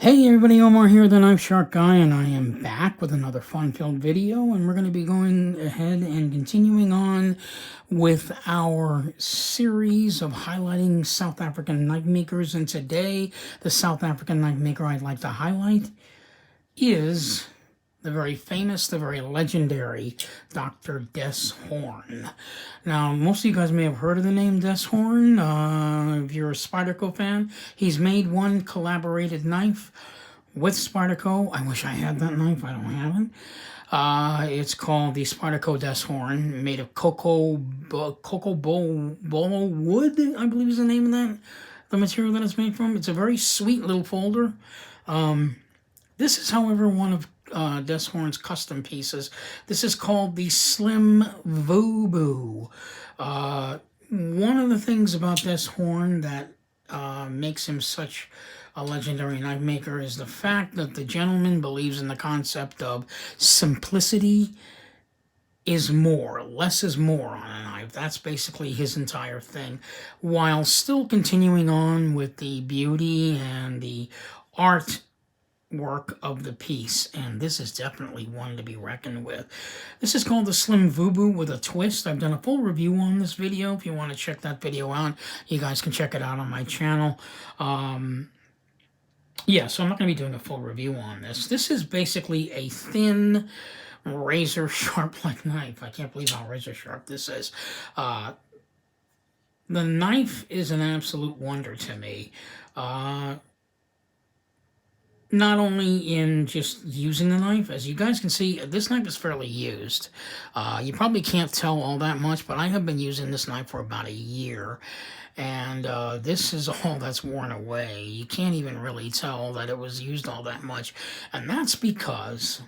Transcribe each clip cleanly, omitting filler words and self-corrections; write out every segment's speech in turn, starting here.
Hey everybody, Omar here, the Knife Shark Guy, and I am back with another fun-filled video, and we're going to be going ahead and continuing on with our series of highlighting South African knife makers, and today the South African knife maker I'd like to highlight is the very famous, the very legendary Dr. Des Horn. Now, most of you guys may have heard of the name Des Horn. If you're a Spyderco fan, he's made one collaborated knife with Spyderco. I wish I had that knife. I don't have it. It's called the Spyderco Des Horn, made of cocoa bolo wood, I believe is the name of that, the material that it's made from. It's a very sweet little folder. This is, however, one of Des Horn's custom pieces. This is called the Slim Vubu. One of the things about Des Horn that makes him such a legendary knife maker is the fact that the gentleman believes in the concept of simplicity is more, less is more on a knife. That's basically his entire thing, while still continuing on with the beauty and the art work of the piece, and this is definitely one to be reckoned with. This is called the Slim Vubu with a twist. I've done a full review on this video. If you want to check that video out, you guys can check it out on my channel. Yeah, so I'm not going to be doing a full review on this. This is basically a thin, razor sharp like knife. I can't believe how razor sharp this is. The knife is an absolute wonder to me. Not only in just using the knife, as you guys can see, this knife is fairly used. You probably can't tell all that much, but I have been using this knife for about a year, and this is all that's worn away. You can't even really tell that it was used all that much, and that's because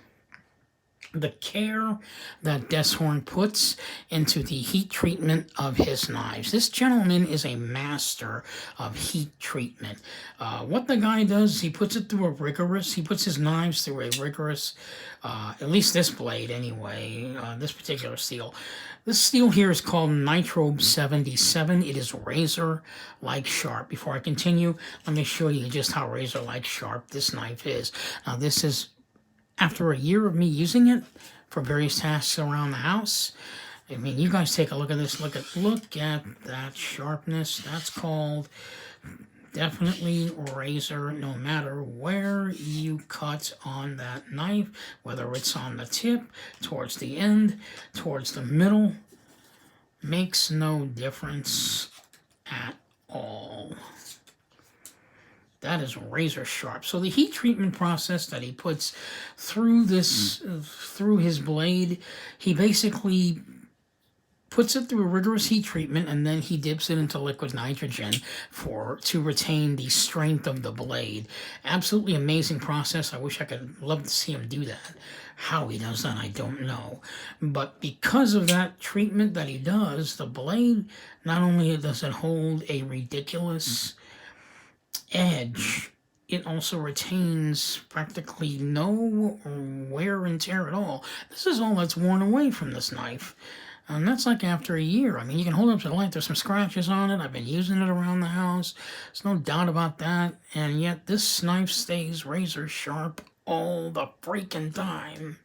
the care that Des Horn puts into the heat treatment of his knives. This gentleman is a master of heat treatment. What the guy does, he puts it through a rigorous, he puts his knives through a rigorous, at least this blade anyway, this particular steel. This steel here is called Nitrobe 77. It is razor-like sharp. Before I continue, let me show you just how razor-like sharp this knife is. Now this is after a year of me using it for various tasks around the house. I mean, you guys take a look at this. Look at that sharpness. That's called definitely razor, no matter where you cut on that knife, whether it's on the tip, towards the end, towards the middle, makes no difference at all. That is razor sharp. So the heat treatment process that he puts through this, through his blade, he basically puts it through a rigorous heat treatment, and then he dips it into liquid nitrogen to retain the strength of the blade. Absolutely amazing process. I wish I could love to see him do that. How he does that, I don't know. But because of that treatment that he does, the blade, not only does it hold a ridiculous edge, it also retains practically no wear and tear at all. This is all that's worn away from this knife, and that's like after a year. I mean, you can hold it up to the light, there's some scratches on it. I've been using it around the house, there's no doubt about that, and yet this knife stays razor sharp all the freaking time.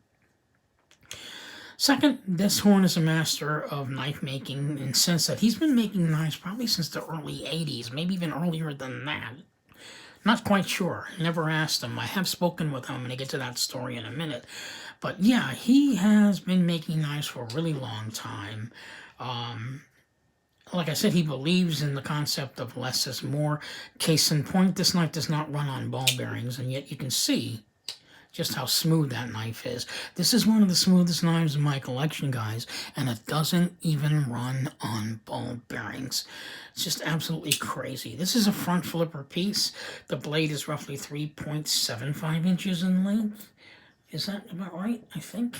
Second, Des Horn is a master of knife making in the sense that he's been making knives probably since the early 80s, maybe even earlier than that. Not quite sure. Never asked him. I have spoken with him. I'm going to get to that story in a minute. But yeah, he has been making knives for a really long time. Like I said, he believes in the concept of less is more. Case in point, this knife does not run on ball bearings, and yet you can see just how smooth that knife is. This is one of the smoothest knives in my collection, guys, and it doesn't even run on ball bearings. It's just absolutely crazy. This is a front flipper piece. The blade is roughly 3.75 inches in length. Is that about right? I think.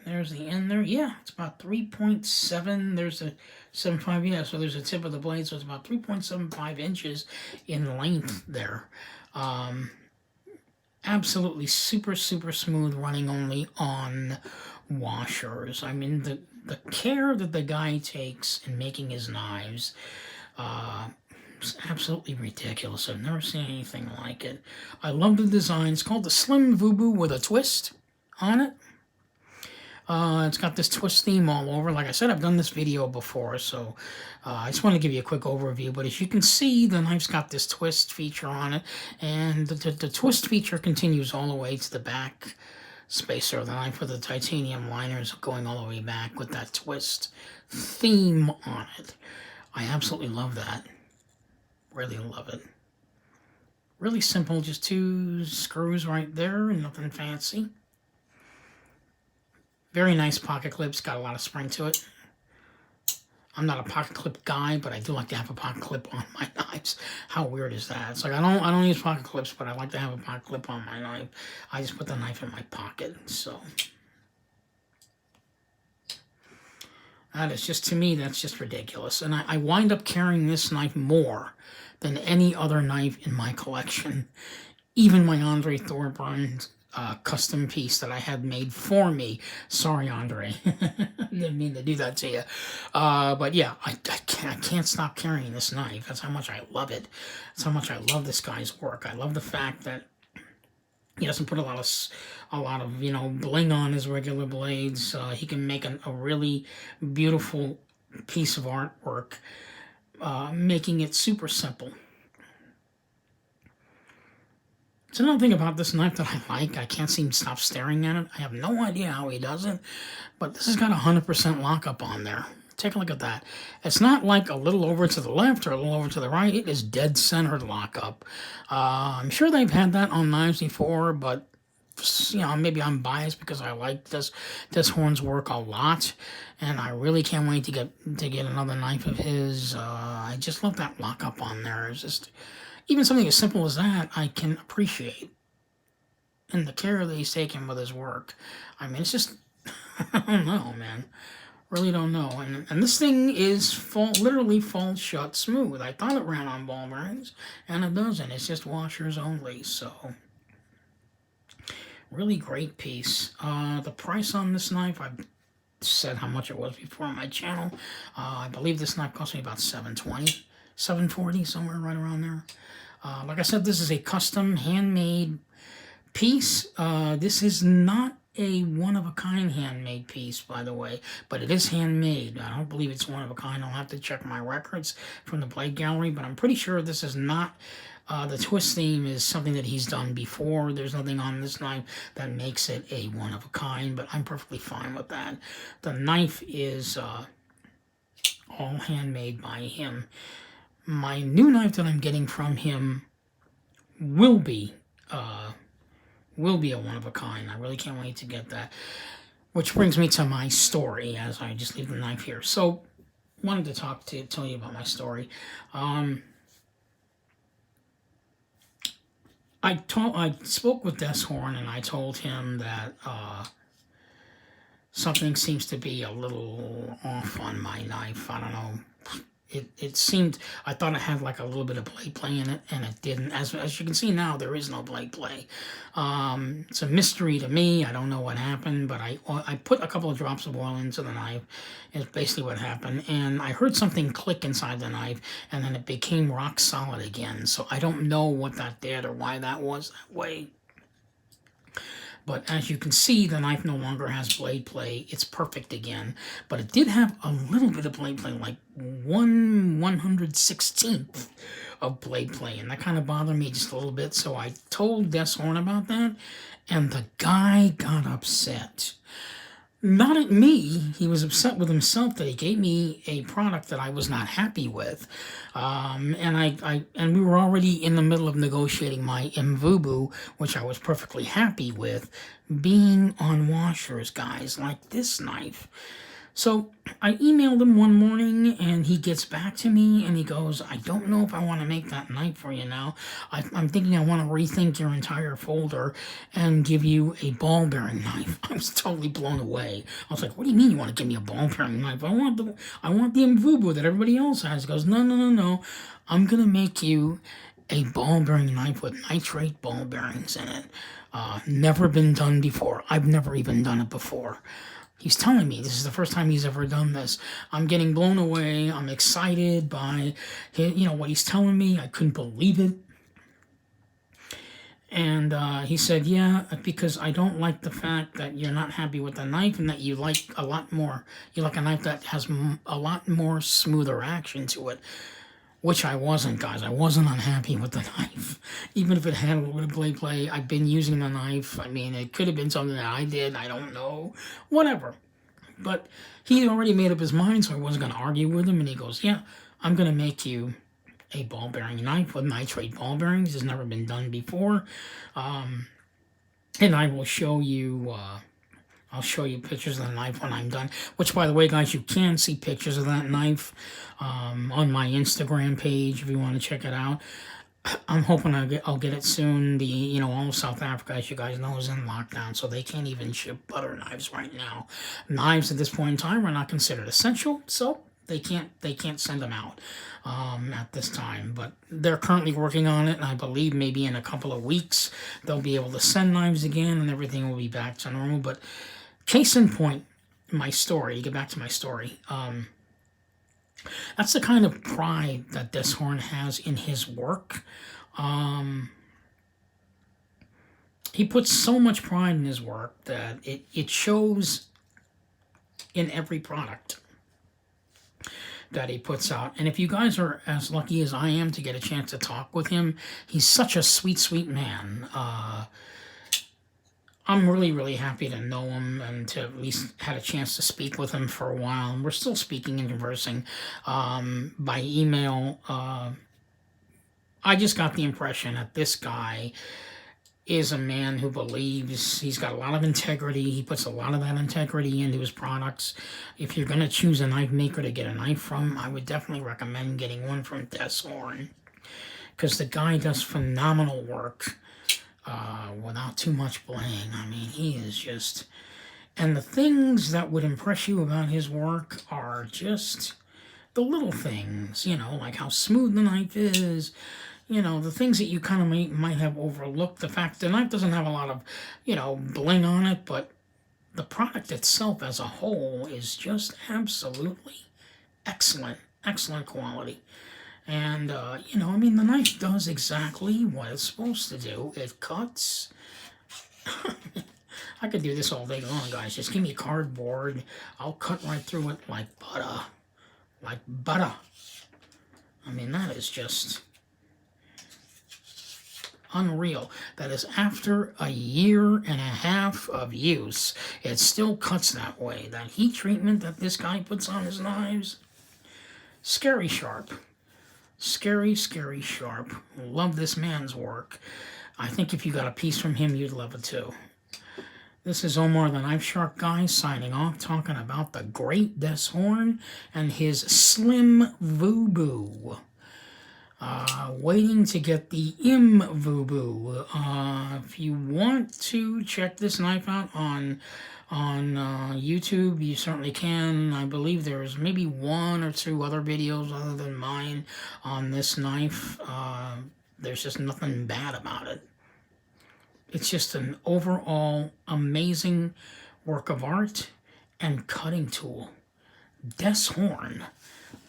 There's the end there. Yeah, it's about 3.7. There's a 7.5. Yeah, so there's a tip of the blade, so it's about 3.75 inches in length there. Absolutely super, super smooth, running only on washers. I mean, the care that the guy takes in making his knives, It's absolutely ridiculous. I've never seen anything like it. I love the design. It's called the Slim Vubu with a twist on it. It's got this twist theme all over. Like I said, I've done this video before, so I just want to give you a quick overview. But as you can see, the knife's got this twist feature on it, and the twist feature continues all the way to the back spacer of the knife with the titanium liners going all the way back with that twist theme on it. I absolutely love that. Really love it. Really simple, just 2 screws right there, and nothing fancy. Very nice pocket clips, got a lot of spring to it. I'm not a pocket clip guy, but I do like to have a pocket clip on my knives. How weird is that? It's like I don't use pocket clips, but I like to have a pocket clip on my knife. I just put the knife in my pocket, so that is just, to me, that's just ridiculous. And I wind up carrying this knife more than any other knife in my collection. Even my Andre Thorburn custom piece that I had made for me. Sorry, Andre. Didn't mean to do that to you. But yeah, I can't stop carrying this knife. That's how much I love it. That's how much I love this guy's work. I love the fact that he doesn't put a lot of you know, bling on his regular blades. He can make a really beautiful piece of artwork, making it super simple. It's another thing about this knife that I like. I can't seem to stop staring at it. I have no idea how he does it, but this has got 100% lockup on there. Take a look at that. It's not like a little over to the left or a little over to the right. It is dead centered lockup. I'm sure they've had that on knives before, but you know, maybe I'm biased because I like this Horn's work a lot, and I really can't wait to get another knife of his. I just love that lockup on there. It's just, even something as simple as that, I can appreciate. And the care that he's taken with his work. I mean, it's just, I don't know, man. Really don't know. And this thing is literally falls shut smooth. I thought it ran on ball bearings, and it doesn't. It's just washers only, so really great piece. The price on this knife, I've said how much it was before on my channel. I believe this knife cost me about $720, $740, somewhere right around there. Like I said, this is a custom handmade piece. This is not a one-of-a-kind handmade piece, by the way, but it is handmade. I don't believe it's one-of-a-kind. I'll have to check my records from the Blade Gallery, but I'm pretty sure this is not. The twist theme is something that he's done before. There's nothing on this knife that makes it a one-of-a-kind, but I'm perfectly fine with that. The knife is all handmade by him. My new knife that I'm getting from him will be a one-of-a-kind. I really can't wait to get that. Which brings me to my story as I just leave the knife here. So, wanted to tell you about my story. I spoke with Des Horn, and I told him that something seems to be a little off on my knife. I don't know. It seemed, I thought it had like a little bit of blade play in it, and it didn't. As you can see now, there is no blade play. It's a mystery to me. I don't know what happened, but I put a couple of drops of oil into the knife. Is basically what happened, and I heard something click inside the knife, and then it became rock solid again. So I don't know what that did or why that was that way. But as you can see, the knife no longer has blade play. It's perfect again. But it did have a little bit of blade play, like 1/116th of blade play. And that kind of bothered me just a little bit. So I told Des Horn about that. And the guy got upset. Not at me. He was upset with himself that he gave me a product that I was not happy with. And we were already in the middle of negotiating my Mvubu, which I was perfectly happy with, being on washers, guys, like this knife. So I emailed him one morning, and he gets back to me, and he goes, I don't know if I want to make that knife for you now. I'm thinking I want to rethink your entire folder and give you a ball bearing knife. I was totally blown away. I was like, what do you mean you want to give me a ball bearing knife? I want the Mvubu that everybody else has. He goes, no. I'm going to make you a ball bearing knife with nitrate ball bearings in it. Never been done before. I've never even done it before. He's telling me this is the first time he's ever done this. I'm getting blown away. I'm excited by what he's telling me. I couldn't believe it. And he said, yeah, because I don't like the fact that you're not happy with the knife and that you like a lot more. You like a knife that has a lot more smoother action to it, which I wasn't, guys. I wasn't unhappy with the knife. Even if it had a little bit of blade play, I've been using the knife. I mean, it could have been something that I did. I don't know. Whatever. But he already made up his mind, so I wasn't going to argue with him. And he goes, yeah, I'm going to make you a ball bearing knife with nitrate ball bearings. It's never been done before. And I will show you, I'll show you pictures of the knife when I'm done. Which, by the way, guys, you can see pictures of that knife on my Instagram page if you want to check it out. I'm hoping I'll get it soon. All of South Africa, as you guys know, is in lockdown, so they can't even ship butter knives right now. Knives at this point in time are not considered essential, so they can't send them out at this time. But they're currently working on it, and I believe maybe in a couple of weeks they'll be able to send knives again, and everything will be back to normal. But case in point, my story. Get back to my story. That's the kind of pride that Des Horn has in his work. He puts so much pride in his work that it shows in every product that he puts out. And if you guys are as lucky as I am to get a chance to talk with him, he's such a sweet, sweet man. I'm really, really happy to know him and to at least had a chance to speak with him for a while. And we're still speaking and conversing by email. I just got the impression that this guy is a man who believes. He's got a lot of integrity. He puts a lot of that integrity into his products. If you're going to choose a knife maker to get a knife from, I would definitely recommend getting one from Des Horn, because the guy does phenomenal work. Without too much bling. I mean, he is just... And the things that would impress you about his work are just the little things, like how smooth the knife is, the things that you kind of might have overlooked. The fact the knife doesn't have a lot of, bling on it, but the product itself as a whole is just absolutely excellent, excellent quality. And, the knife does exactly what it's supposed to do. It cuts. I could do this all day long, guys. Just give me cardboard. I'll cut right through it like butter. Like butter. I mean, that is just unreal. That is after a year and a half of use. It still cuts that way. That heat treatment that this guy puts on his knives, scary sharp. Scary, scary sharp. Love this man's work. I think if you got a piece from him, you'd love it too. This is Omar the Knife Shark Guy signing off, talking about the great Des Horn and his Slim Vubu. Waiting to get the Im Vubu. If you want to check this knife out on YouTube, you certainly can. I believe there's maybe one or two other videos other than mine on this knife. There's just nothing bad about it. It's just an overall amazing work of art and cutting tool. Des Horn.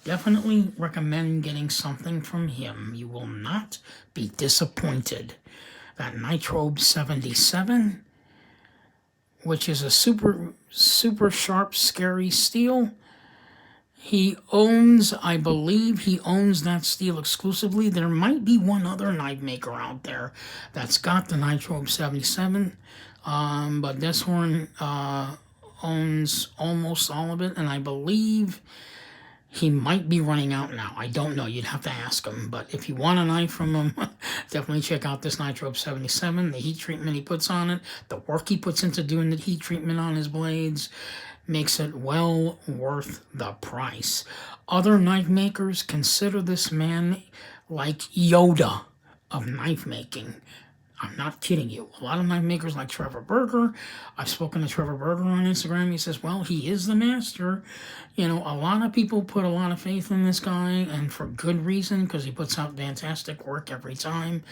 Definitely recommend getting something from him. You will not be disappointed. That Nitrobe 77, which is a super, super sharp, scary steel. He owns, I believe he owns that steel exclusively. There might be one other knife maker out there that's got the Nitrobe 77, but Des Horn owns almost all of it, and I believe he might be running out now. I don't know. You'd have to ask him. But if you want a knife from him, definitely check out this Nitrobe 77. The heat treatment he puts on it, the work he puts into doing the heat treatment on his blades, makes it well worth the price. Other knife makers consider this man like Yoda of knife making. I'm not kidding you. A lot of knife makers like Trevor Berger. I've spoken to Trevor Berger on Instagram. He says, well, he is the master. You know, a lot of people put a lot of faith in this guy, and for good reason, because he puts out fantastic work every time.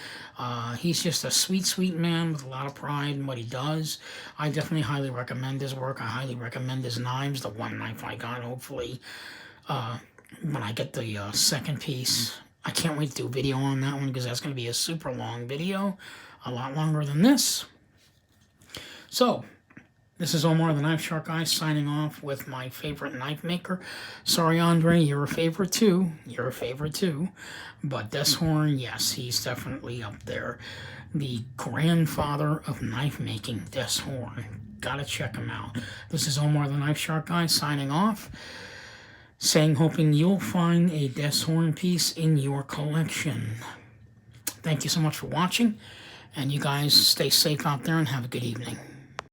He's just a sweet, sweet man with a lot of pride in what he does. I definitely highly recommend his work. I highly recommend his knives. The one knife I got, hopefully, when I get the second piece. I can't wait to do a video on that one, because that's going to be a super long video. A lot longer than this. So, this is Omar the Knife Shark Guy signing off with my favorite knife maker. Sorry, Andre, you're a favorite too. You're a favorite too. But Des Horn, yes, he's definitely up there. The grandfather of knife making, Des Horn. Gotta check him out. This is Omar the Knife Shark Guy signing off. Saying, hoping you'll find a Des Horn piece in your collection. Thank you so much for watching. And you guys stay safe out there and have a good evening.